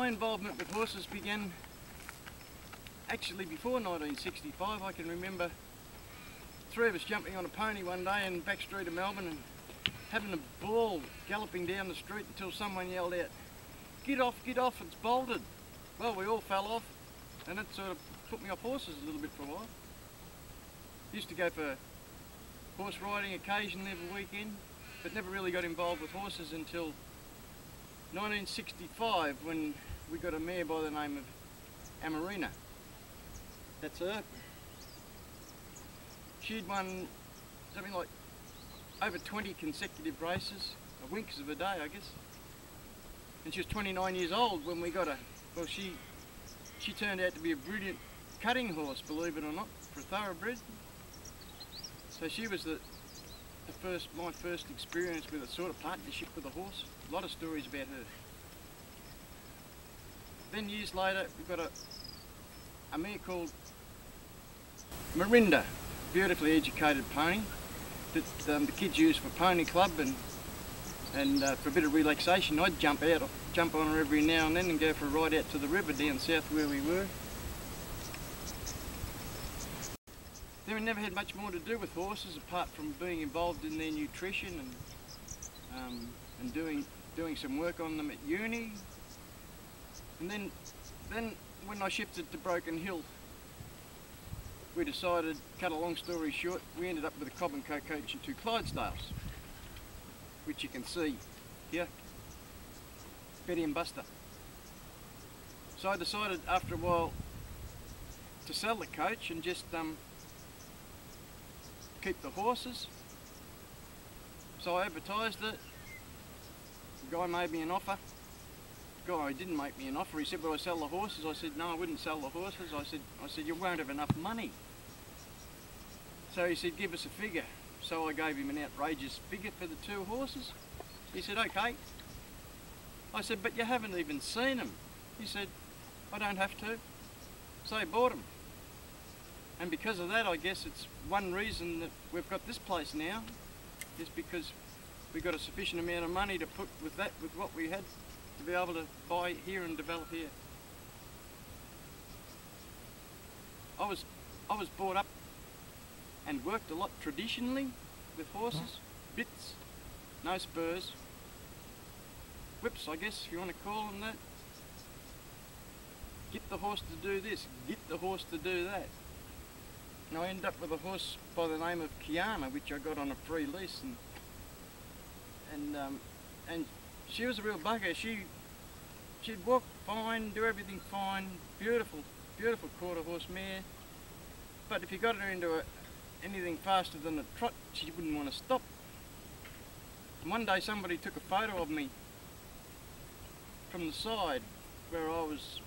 my involvement with horses began actually before 1965. I can remember three of us jumping on a pony one day in the back street of Melbourne and having a ball galloping down the street until someone yelled out, get off, it's bolted." Well, we all fell off, and it sort of put me off horses a little bit for a while. Used to go for horse riding occasionally every weekend, but never really got involved with horses until 1965 when we got a mare by the name of Amarina. That's her. She'd won something like over 20 consecutive races, a winks of a day I guess. And she was 29 years old when we got her. Well, she turned out to be a brilliant cutting horse, believe it or not, for a thoroughbred. So she was my first experience with a sort of partnership with a horse. A lot of stories about her. Then years later we got a mare called Mirinda, beautifully educated pony that the kids use for pony club and for a bit of relaxation. I'd jump on her every now and then and go for a ride out to the river down south where we were. Then we never had much more to do with horses apart from being involved in their nutrition and doing some work on them at uni. And then when I shifted to Broken Hill, we decided, cut a long story short, we ended up with a Cobb & Co coach and 2 Clydesdales, which you can see here, Betty and Buster. So I decided after a while to sell the coach and just keep the horses. So I advertised it. The guy made me an offer. The guy didn't make me an offer. He said, "Will I sell the horses?" I said, "No, I wouldn't sell the horses." I said, "You won't have enough money." So he said, "Give us a figure." So I gave him an outrageous figure for the 2 horses. He said, "Okay." I said, "But you haven't even seen them." He said, "I don't have to." So he bought them. And because of that, I guess it's one reason that we've got this place now, is because we got a sufficient amount of money to put with what we had to be able to buy here and develop here. I was brought up and worked a lot traditionally with horses, bits, no spurs, whips I guess if you want to call them that. Get the horse to do this, get the horse to do that. And I ended up with a horse by the name of Kiana, which I got on a free lease, and she was a real bugger. She'd walk fine, do everything fine, beautiful quarter horse mare. But if you got her into anything faster than a trot, she wouldn't want to stop. And one day somebody took a photo of me from the side where I was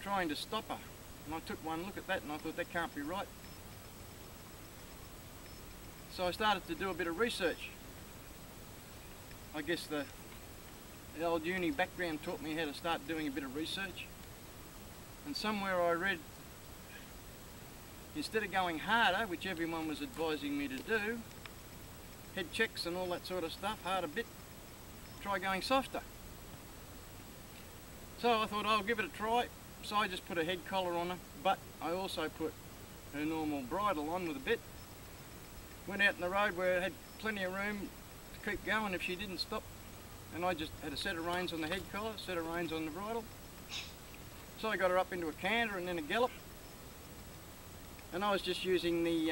trying to stop her. And I took one look at that and I thought, that can't be right. So I started to do a bit of research. I guess the old uni background taught me how to start doing a bit of research. And somewhere I read, instead of going harder, which everyone was advising me to do, head checks and all that sort of stuff, hard a bit, try going softer. So I thought I'll give it a try. So I just put a head collar on her, but I also put her normal bridle on with a bit. Went out in the road where it had plenty of room to keep going if she didn't stop. And I just had a set of reins on the head collar, a set of reins on the bridle. So I got her up into a canter and then a gallop. And I was just using the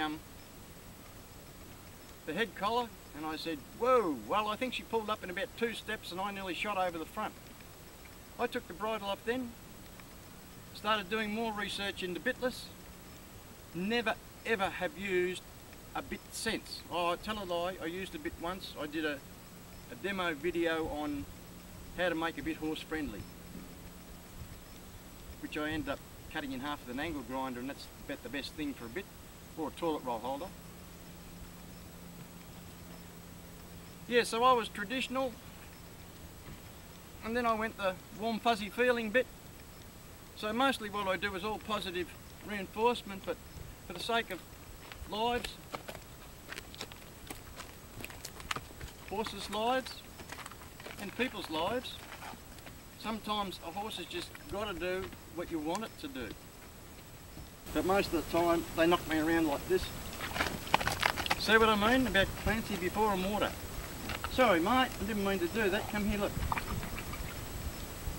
head collar, and I said, "Whoa!" Well, I think she pulled up in about 2 steps and I nearly shot over the front. I took the bridle off then, started doing more research into bitless. Never ever have used a bit since. Oh, I tell a lie, I used a bit once. I did a demo video on how to make a bit horse friendly, which I ended up cutting in half with an angle grinder, and that's about the best thing for a bit, or a toilet roll holder. Yeah, so I was traditional, and then I went the warm fuzzy feeling bit. So mostly what I do is all positive reinforcement, but for the sake of lives, horses' lives and people's lives, Sometimes a horse has just got to do what you want it to do. But most of the time they knock me around like this. See what I mean about Clancy before and water? Sorry mate, I didn't mean to do that. Come here, look.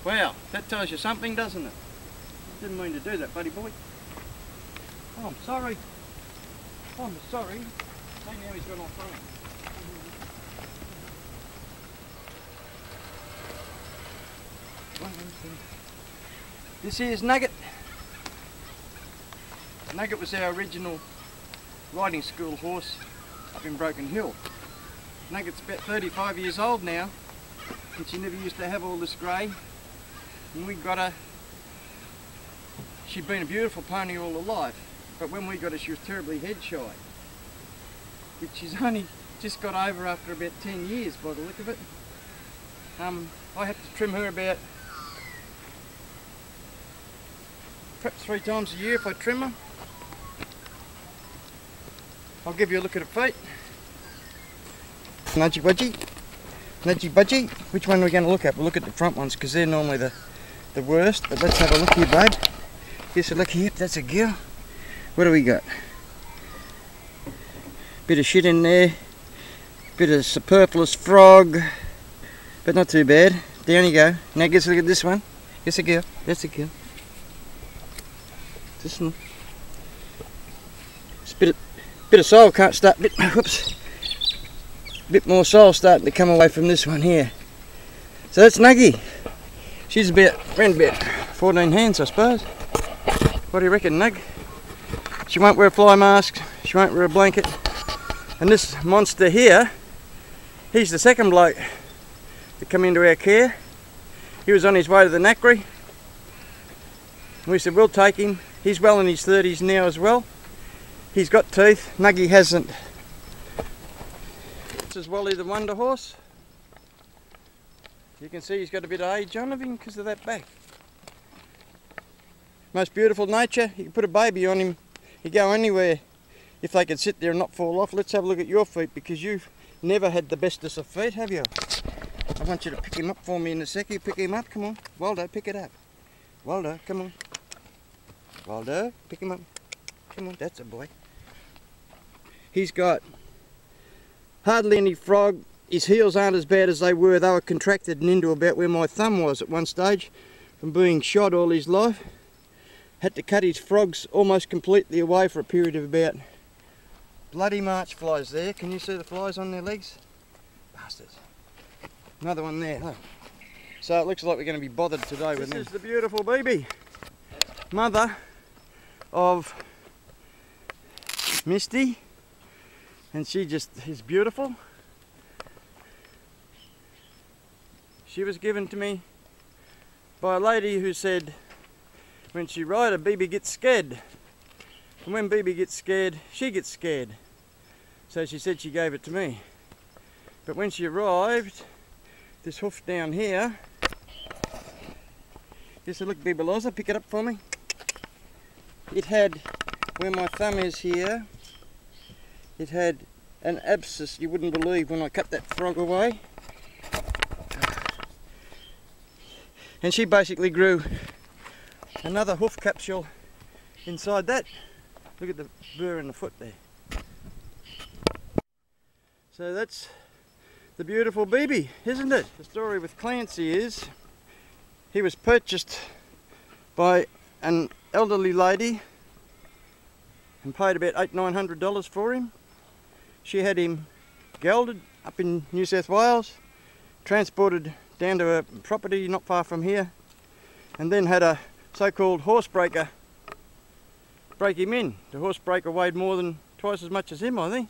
Wow, that tells you something, doesn't it? Didn't mean to do that, buddy boy. Oh, I'm sorry. Oh, I'm sorry. See, now he's got off running. This here's Nugget. Nugget was our original riding school horse up in Broken Hill. Nugget's about 35 years old now, and she never used to have all this grey. And we got her, she'd been a beautiful pony all her life, but when we got her she was terribly head shy, which she's only just got over after about 10 years by the look of it. I have to trim her about perhaps 3 times a year if I trim her. I'll give you a look at her feet. Nudgy budgy, nudgy budgy. Which one are we going to look at? We'll look at the front ones because they're normally the worst, but let's have a look here, babe. Here's a look here, that's a girl. What do we got? Bit of shit in there, bit of superfluous frog, but not too bad. Down you go. Now let's look at this one. That's a girl, that's a girl. This one. It's a bit of soil can't start, whoops. Bit more soil starting to come away from this one here. So that's Nuggy. She's around about 14 hands, I suppose. What do you reckon, Nug? She won't wear a fly mask, she won't wear a blanket. And this monster here, he's the second bloke that come into our care. He was on his way to the knackery. We said we'll take him. He's well in his 30s now as well. He's got teeth, Nuggy hasn't. This is Wally the Wonder Horse. You can see he's got a bit of age on him because of that back. Most beautiful nature. You can put a baby on him, you go anywhere if they can sit there and not fall off. Let's have a look at your feet because you've never had the bestest of feet, have you? I want you to pick him up for me in a sec. You pick him up, come on. Waldo, pick it up. Waldo, come on. Waldo, pick him up. Come on, that's a boy. He's got hardly any frog. His heels aren't as bad as they were. They were contracted and into about where my thumb was at one stage from being shot all his life. Had to cut his frogs almost completely away for a period of about bloody March flies there. Can you see the flies on their legs? Bastards. Another one there. Look. So it looks like we're going to be bothered today with them. This is the beautiful baby. Mother of Misty. And she just is beautiful. She was given to me by a lady who said when she ride her, BB gets scared. And when BB gets scared, she gets scared. So she said she gave it to me. But when she arrived, this hoof down here, just a look, Bibelosa, pick it up for me. It had, where my thumb is here, it had an abscess you wouldn't believe when I cut that frog away. And she basically grew another hoof capsule inside that. Look at the burr in the foot there. So that's the beautiful BB, isn't it? The story with Clancy is he was purchased by an elderly lady and paid about $800–900 for him. She had him gelded up in New South Wales, transported down to a property not far from here, and then had a so-called horse breaker break him in. The horse breaker weighed more than twice as much as him, I think.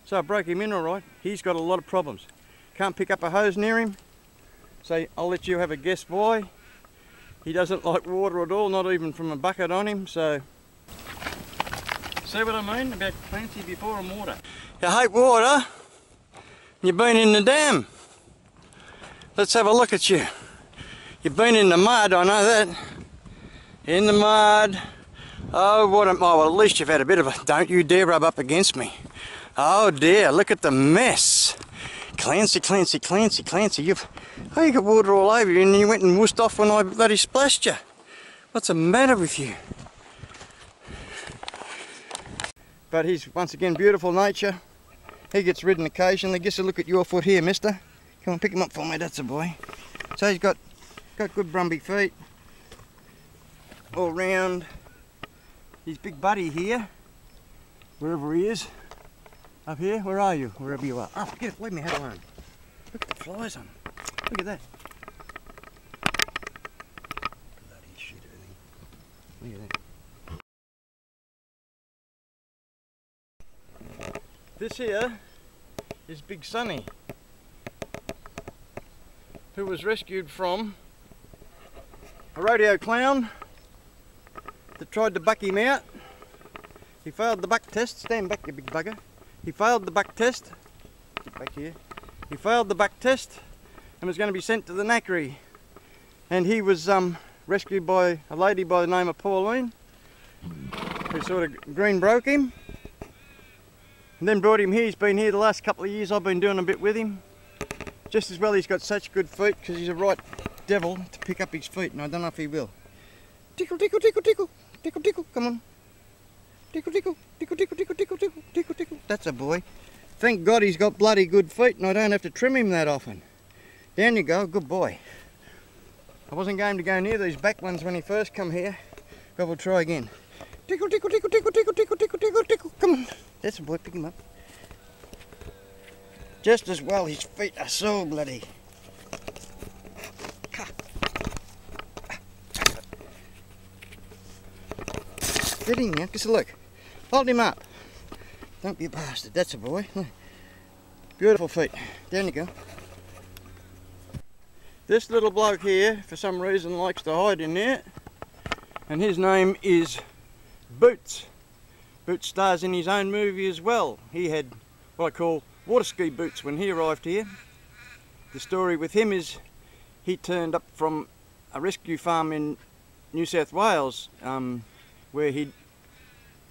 So I broke him in all right. He's got a lot of problems. Can't pick up a hose near him. So I'll let you have a guess why. He doesn't like water at all, not even from a bucket on him, so... See what I mean about Clancy before and water? You hate water? You've been in the dam. Let's have a look at you. You've been in the mud, I know that. In the mud. Oh, what am I? Well, at least you've had a bit of a... Don't you dare rub up against me. Oh dear, look at the mess. Clancy, Clancy, Clancy, Clancy, oh, you got water all over you and you went and wussed off when I bloody splashed you. What's the matter with you? But he's, once again, beautiful nature. He gets ridden occasionally. Just a look at your foot here, mister. Come on, pick him up for me, that's a boy. So he's got good Brumby feet. All round. His big buddy here, wherever he is. Up here, where are you? Wherever you are. Oh, forget it, leave me head alone. Look at the flies on. Look at that. Bloody shit, everything. Look at that. This here is Big Sonny, who was rescued from a rodeo clown that tried to buck him out. He failed the buck test. Stand back, you big bugger. He failed the buck test. Get back here. He failed the buck test and was going to be sent to the knackery. And he was rescued by a lady by the name of Pauline, who sort of green broke him. And then brought him here. He's been here the last couple of years. I've been doing a bit with him. Just as well he's got such good feet, because he's a right devil to pick up his feet, and I don't know if he will. Tickle, tickle, tickle, tickle, tickle, tickle, come on. Tickle, tickle, tickle, tickle, tickle, tickle, tickle, tickle, tickle. That's a boy. Thank God he's got bloody good feet and I don't have to trim him that often. Down you go, good boy. I wasn't going to go near these back ones when he first come here, but we'll try again. Tickle, tickle, tickle, tickle, tickle, tickle, tickle, tickle, tickle, come on. That's a boy, pick him up. Just as well his feet are so bloody. Get him now, just look. Hold him up. Don't be a bastard, that's a boy. Look. Beautiful feet. Down you go. This little bloke here, for some reason, likes to hide in there. And his name is Boots. Boots stars in his own movie as well. He had what I call water ski boots when he arrived here. The story with him is he turned up from a rescue farm in New South Wales, where he'd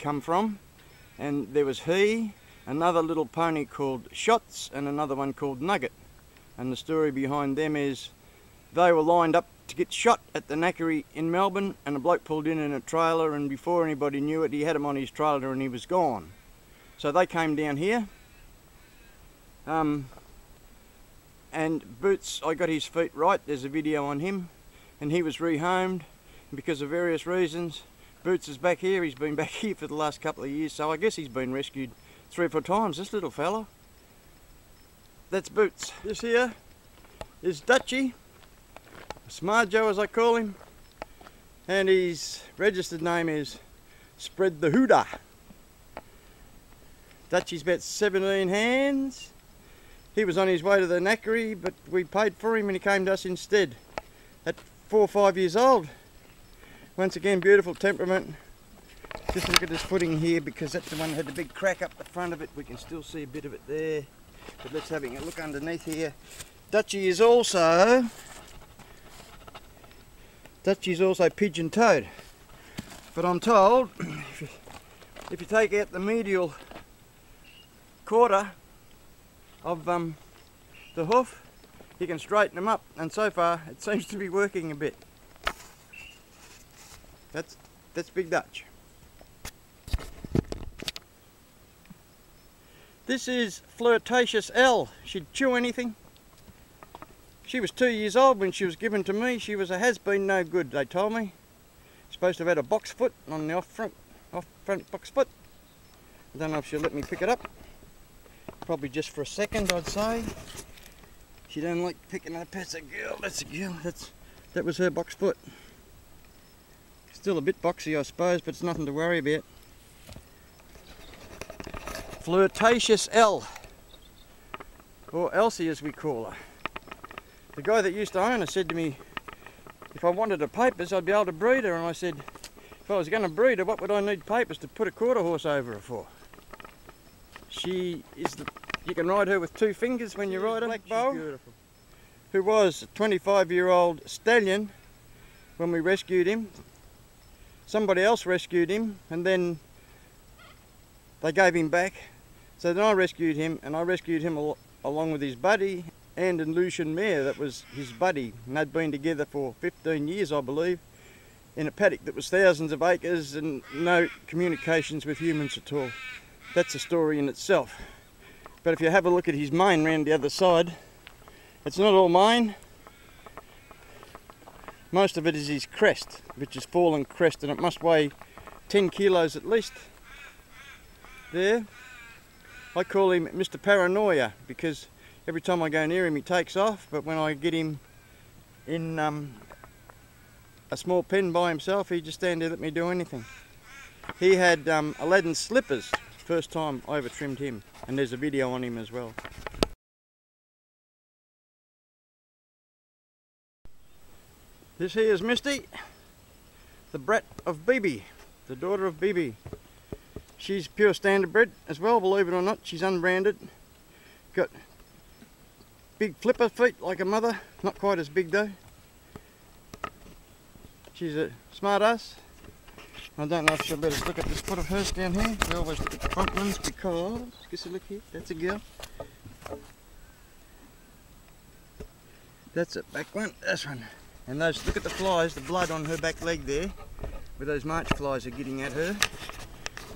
come from, and there was he, another little pony called Shots, and another one called Nugget. And the story behind them is they were lined up to get shot at the knackery in Melbourne, and a bloke pulled in a trailer, and before anybody knew it, he had him on his trailer and he was gone. So they came down here, and Boots, I got his feet right, there's a video on him, and he was rehomed, and because of various reasons, Boots is back here. He's been back here for the last couple of years, so I guess he's been rescued 3 or 4 times, this little fella. That's Boots. This here is Dutchy, Smarjo as I call him, and his registered name is Spread the Hoodah. Dutchy's about 17 hands. He was on his way to the knackery, but we paid for him and he came to us instead at 4 or 5 years old. Once again, beautiful temperament. Just look at this footing here, because that's the one that had the big crack up the front of it. We can still see a bit of it there. But let's have a look underneath here. Dutchy is also pigeon-toed. But I'm told if you take out the medial quarter of the hoof, you can straighten them up, and so far it seems to be working a bit. That's Big Dutch. This is Flirtatious L. She'd chew anything. She was 2 years old when she was given to me. She was a has-been no good, they told me. Supposed to have had a box foot on the off front box foot. I don't know if she'll let me pick it up. Probably just for a second, I'd say. She don't like picking up. That's a girl. That's a girl. That was her box foot. Still a bit boxy, I suppose, but it's nothing to worry about. Flirtatious L, or Elsie as we call her. The guy that used to own her said to me, if I wanted her papers, I'd be able to breed her, and I said, if I was going to breed her, what would I need papers to put a quarter horse over her for? She is you can ride her with 2 fingers when you ride her. Black Bow, beautiful. Who was a 25-year-old stallion when we rescued him. Somebody else rescued him, and then they gave him back. So then I rescued him, and I rescued him a along with his buddy, and an Lucian mare that was his buddy, and they'd been together for 15 years, I believe, in a paddock that was thousands of acres and no communications with humans at all. That's a story in itself. But if you have a look at his mane round the other side, it's not all mane. Most of it is his crest, which is fallen crest, and it must weigh 10 kilos at least. There. I call him Mr. Paranoia because every time I go near him he takes off, but when I get him in a small pen by himself, he just stand there and let me do anything. He had Aladdin's slippers first time I ever trimmed him, and there's a video on him as well. This here is Misty, the brat of Bibi, the daughter of Bibi. She's pure standardbred as well, believe it or not. She's unbranded. Got big flipper feet like her mother, not quite as big though. She's a smart ass. I don't know if she'll let us look at this foot of hers down here. We always look at the front ones because, just a look here, that's a girl. That's a back one, this one. And those, look at the flies, the blood on her back leg there, where those march flies are getting at her.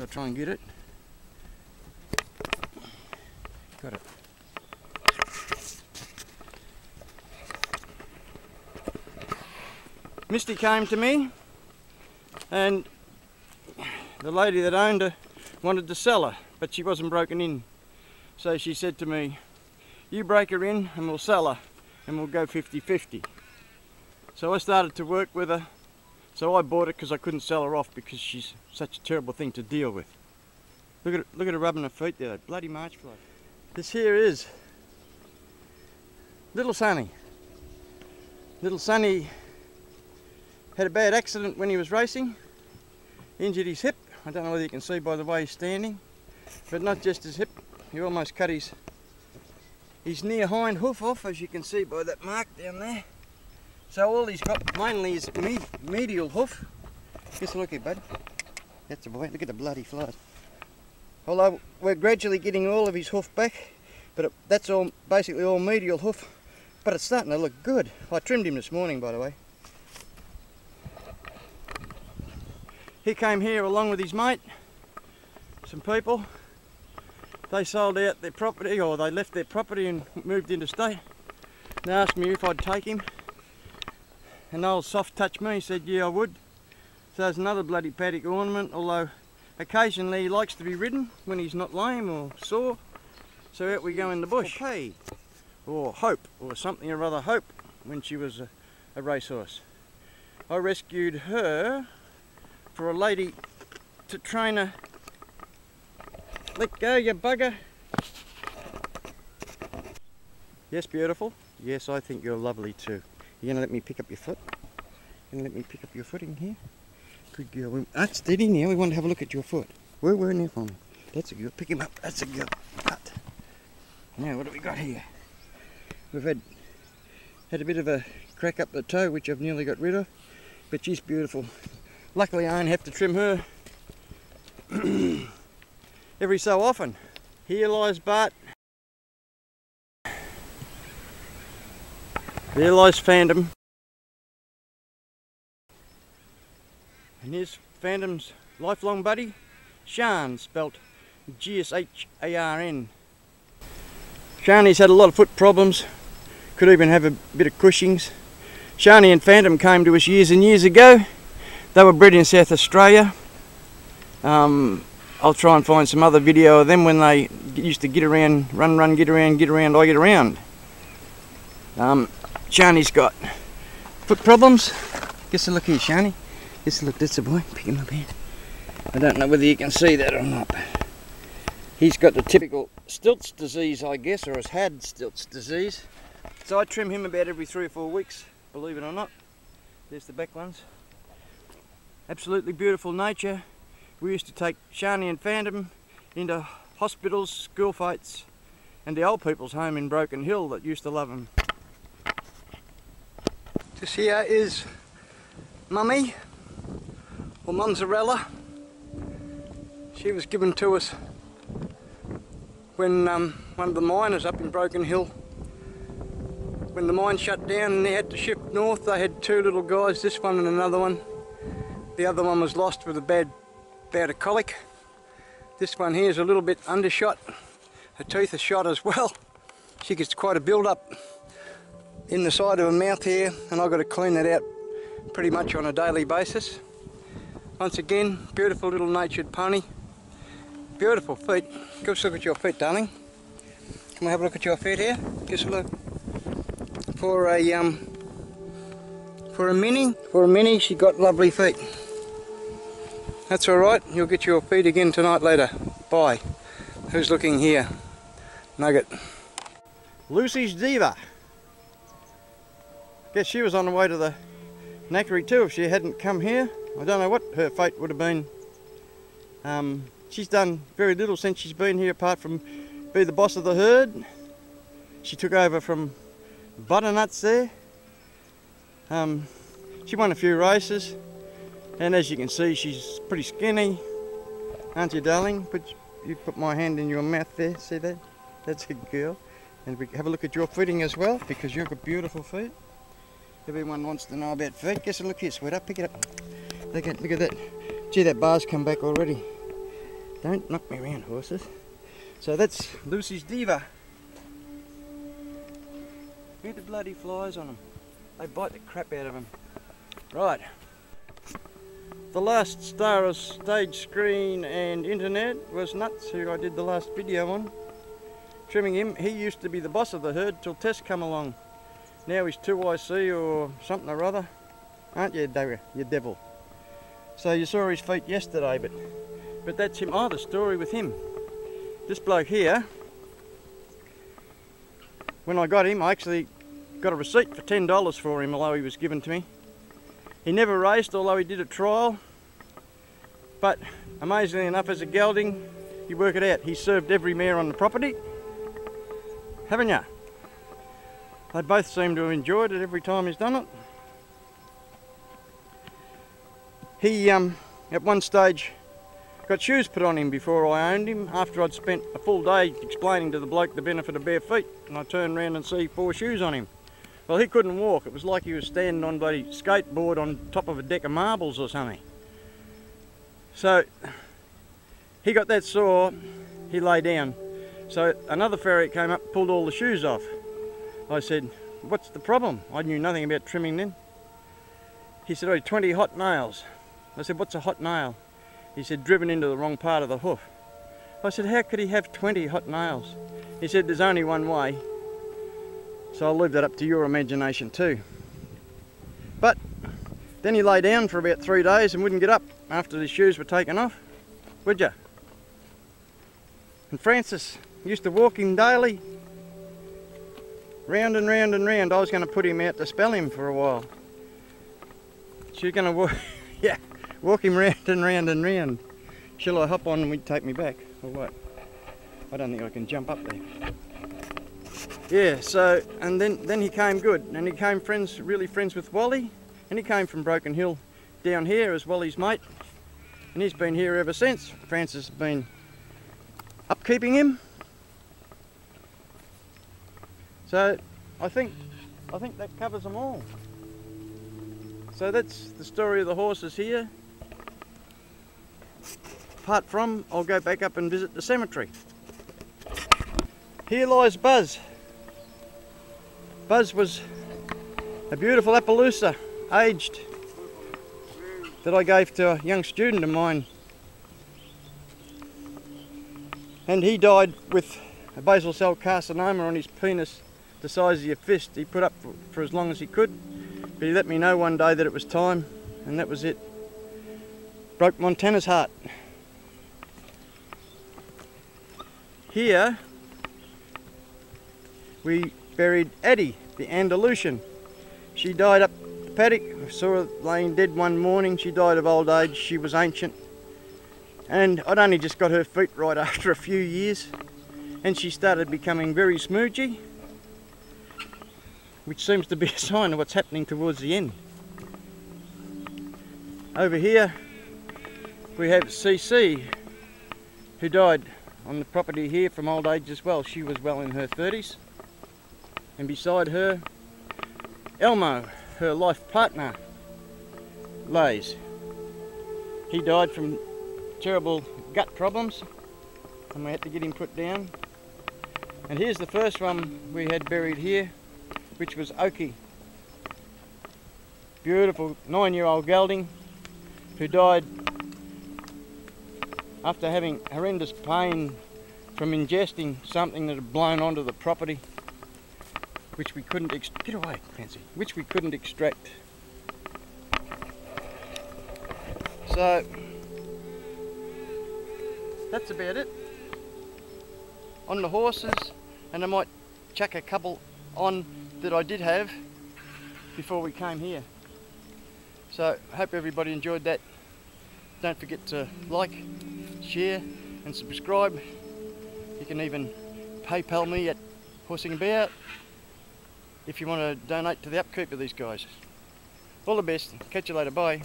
I'll try and get it. Got it. Misty came to me, and the lady that owned her wanted to sell her, but she wasn't broken in. So she said to me, you break her in and we'll sell her, and we'll go 50-50. So I started to work with her. So I bought it because I couldn't sell her off because she's such a terrible thing to deal with. Look at her rubbing her feet there, that bloody march fly. This here is little Sonny. Little Sonny had a bad accident when he was racing. Injured his hip. I don't know whether you can see by the way he's standing, but not just his hip. He almost cut his near hind hoof off, as you can see by that mark down there. So all he's got mainly is medial hoof. Just look here, bud. That's a boy. Look at the bloody flies. Although we're gradually getting all of his hoof back, but that's all basically all medial hoof. But it's starting to look good. I trimmed him this morning, by the way. He came here along with his mate, some people. They sold out their property, or they left their property and moved interstate. They asked me if I'd take him. And old soft touch me said, yeah, I would. So there's another bloody paddock ornament, although occasionally he likes to be ridden when he's not lame or sore. So out we go in the bush. Hey, or Hope, or something or other Hope, when she was a racehorse. I rescued her for a lady to train her. Let go, you bugger. Yes, beautiful. Yes, I think you're lovely too. You're going to let me pick up your foot? You're going to let me pick up your foot in here? Good girl. That's steady now. We want to have a look at your foot. Where now for me? That's a girl. Pick him up. That's a girl. Cut. Now, what do we got here? We've had a bit of a crack up the toe, which I've nearly got rid of. But she's beautiful. Luckily, I only have to trim her every so often. Here lies Bart. There lies Phantom. And here's Phantom's lifelong buddy, Shan, spelt G-S-H-A-R-N. Shani's had a lot of foot problems, could even have a bit of Cushing's. Shani and Phantom came to us years and years ago. They were bred in South Australia. I'll try and find some other video of them when they used to get around, run, get around, I get around. Shani's got foot problems. Guess a look here, Shani. Guess a look, that's a boy. Pick him up here. I don't know whether you can see that or not. He's got the typical Stilts disease, I guess, or has had Stilts disease. So I trim him about every 3 or 4 weeks, believe it or not. There's the back ones. Absolutely beautiful nature. We used to take Shani and Phantom into hospitals, school fights, and the old people's home in Broken Hill that used to love them. This here is Mummy, or Mozzarella. She was given to us when one of the miners up in Broken Hill, when the mine shut down and they had to shift north, they had two little guys, this one and another one. The other one was lost with a bad bout of colic. This one here is a little bit undershot. Her teeth are shot as well. She gets quite a build-up in the side of her mouth here, and I've got to clean that out pretty much on a daily basis. Once again, beautiful little natured pony. Beautiful feet. Give us a look at your feet, darling. Can we have a look at your feet here? Give us a look. For a mini, she got lovely feet. That's alright, you'll get your feet again tonight later. Bye. Who's looking here? Nugget. Lucy's Diva. Guess she was on the way to the knackery too if she hadn't come here. I don't know what her fate would have been. She's done very little since she's been here apart from be the boss of the herd. She took over from Butternuts there. She won a few races, and as you can see she's pretty skinny, aren't you, darling? You put my hand in your mouth there, see that? That's a girl. And we have a look at your footing as well, because you've got beautiful feet. Everyone wants to know about feet. Guess a look here, sweetheart, pick it up. Look at that. Gee, that bar's come back already. Don't knock me around, horses. So that's Lucy's Diva. Look at the bloody flies on them. They bite the crap out of them. Right. The last star of stage screen and internet was Nuts, who I did the last video on. Trimming him. He used to be the boss of the herd till Tess come along. Now he's 2IC or something or other. Aren't you, you devil? So you saw his feet yesterday, but that's him. Oh, the story with him. This bloke here, when I got him, I actually got a receipt for $10 for him, although he was given to me. He never raced, although he did a trial. But amazingly enough, as a gelding, you work it out. He served every mare on the property. Haven't you? They both seem to have enjoyed it every time he's done it. He, at one stage, got shoes put on him before I owned him, after I'd spent a full day explaining to the bloke the benefit of bare feet, and I turned around and see 4 shoes on him. Well, he couldn't walk. It was like he was standing on a bloody skateboard on top of a deck of marbles or something. So he got that sore, he lay down. So another farrier came up, pulled all the shoes off. I said, what's the problem? I knew nothing about trimming then. He said, oh, 20 hot nails. I said, what's a hot nail? He said, driven into the wrong part of the hoof. I said, how could he have 20 hot nails? He said, there's only one way. So I'll leave that up to your imagination too. But then he lay down for about 3 days and wouldn't get up after his shoes were taken off. Would you? And Francis used to walk him daily, round and round and round. I was going to put him out to spell him for a while. She's going to walk, yeah, walk him round and round and round. Shall I hop on and he'd take me back, or what? I don't think I can jump up there. Yeah, so, and then he came good, and he came really friends with Wally, and he came from Broken Hill down here as Wally's mate, and he's been here ever since. Francis has been upkeeping him. So I think that covers them all. So that's the story of the horses here. Apart from, I'll go back up and visit the cemetery. Here lies Buzz. Buzz was a beautiful Appaloosa, aged, that I gave to a young student of mine. And he died with a basal cell carcinoma on his penis the size of your fist. He put up for as long as he could, but he let me know one day that it was time, and that was it. Broke Montana's heart. Here we buried Addie, the Andalusian. She died up the paddock. I saw her laying dead one morning. She died of old age. She was ancient, and I'd only just got her feet right after a few years, and she started becoming very smoochy, which seems to be a sign of what's happening towards the end. Over here we have CC, who died on the property here from old age as well. She was well in her 30s. And beside her, Elmo, her life partner, lays. He died from terrible gut problems and we had to get him put down. And here's the first one we had buried here, which was Oki. Beautiful 9-year-old gelding who died after having horrendous pain from ingesting something that had blown onto the property, which we couldn't get away, Fancy, which we couldn't extract. So that's about it on the horses, and I might chuck a couple on that I did have before we came here. So I hope everybody enjoyed that. Don't forget to like, share and subscribe. You can even PayPal me at Horsingabout if you want to donate to the upkeep of these guys. All the best. Catch you later. Bye.